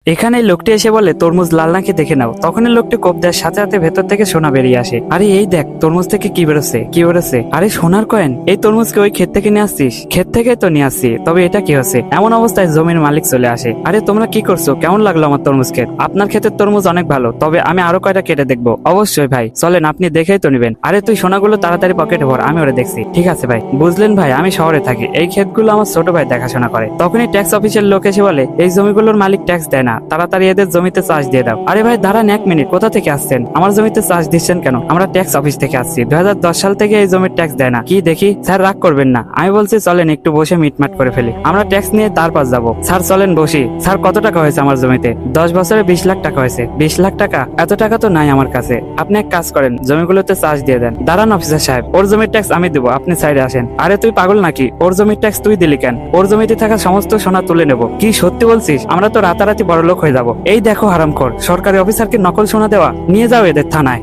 এখানে লোকটি এসে বলে তরমুজ লাল নাকি দেখে নাও। তখন লোকটি কোপ দেওয়ার সাথে সাথে ভেতর থেকে সোনা বেরিয়ে আসে। আরে এই দেখ তরমুজ থেকে কি বেরোচ্ছে। আরে সোনার কয়েন। এই তরমুজকে ওই ক্ষেত থেকে নিয়ে আসছিস? ক্ষেত থেকে তো নিয়ে আসছি, তবে এটা কি হচ্ছে? এমন অবস্থায় জমির মালিক চলে আসে। আরে তোমরা কি করছো? কেমন লাগলো আমার তরমুজ ক্ষেত? আপনার ক্ষেতের তরমুজ অনেক ভালো, তবে আমি আরো কয়টা কেটে দেখবো। অবশ্যই ভাই, চলেন, আপনি দেখেই তো নিবেন। আরে তুই সোনাগুলো তাড়াতাড়ি পকেটে ভর, আমি ওরা দেখছি। ঠিক আছে ভাই। বুঝলেন ভাই, আমি শহরে থাকি, এই ক্ষেতগুলো আমার ছোট ভাই দেখাশোনা করে। তখনই ট্যাক্স অফিসের লোক এসে বলে এই জমিগুলোর মালিক ট্যাক্স দেয় না, তাড়াতাড়ি এদের জমিতে চাষ দিয়ে দাও। আরে ভাই দাঁড়ান এক মিনিট, কোথা থেকে আসছেন? আমার জমিতে চাষ দিচ্ছেন কেন? আমরা ট্যাক্স অফিস থেকে আসছি, 2010 সাল থেকে এই জমির ট্যাক্স দেয় না। কি দেখি স্যার, রাগ করবেন না, আমি বলছি চলেন একটু বসে মিটমাট করে ফেলি, আমরা ট্যাক্স নিয়ে তারপর যাবো। স্যার চলেন বসি। স্যার কত টাকা হয়েছে আমার জমিতে? 10 বছরে 20 লাখ টাকা হয়েছে। 20 লাখ টাকা? এত টাকা তো নাই আমার কাছে। আপনি এক কাজ করেন, জমিগুলোতে চাষ দিয়ে দেন। দাঁড়ান অফিসার সাহেব, ওর জমির ট্যাক্স আমি দেবো, আপনি সাইডে আসেন। আরে তুই পাগল নাকি? ওর জমির ট্যাক্স তুই দিলি কেন? ওর জমিতে থাকা সমস্ত সোনা তুলে নেবো। কি সত্যি বলছিস? আমরা তো রাতারাতি বড় লোক হয়ে যাবো। এই দেখো হারামখোর, সরকারি অফিসারকে নকল সোনা দেওয়া। নিয়ে যাও এদের থানায়।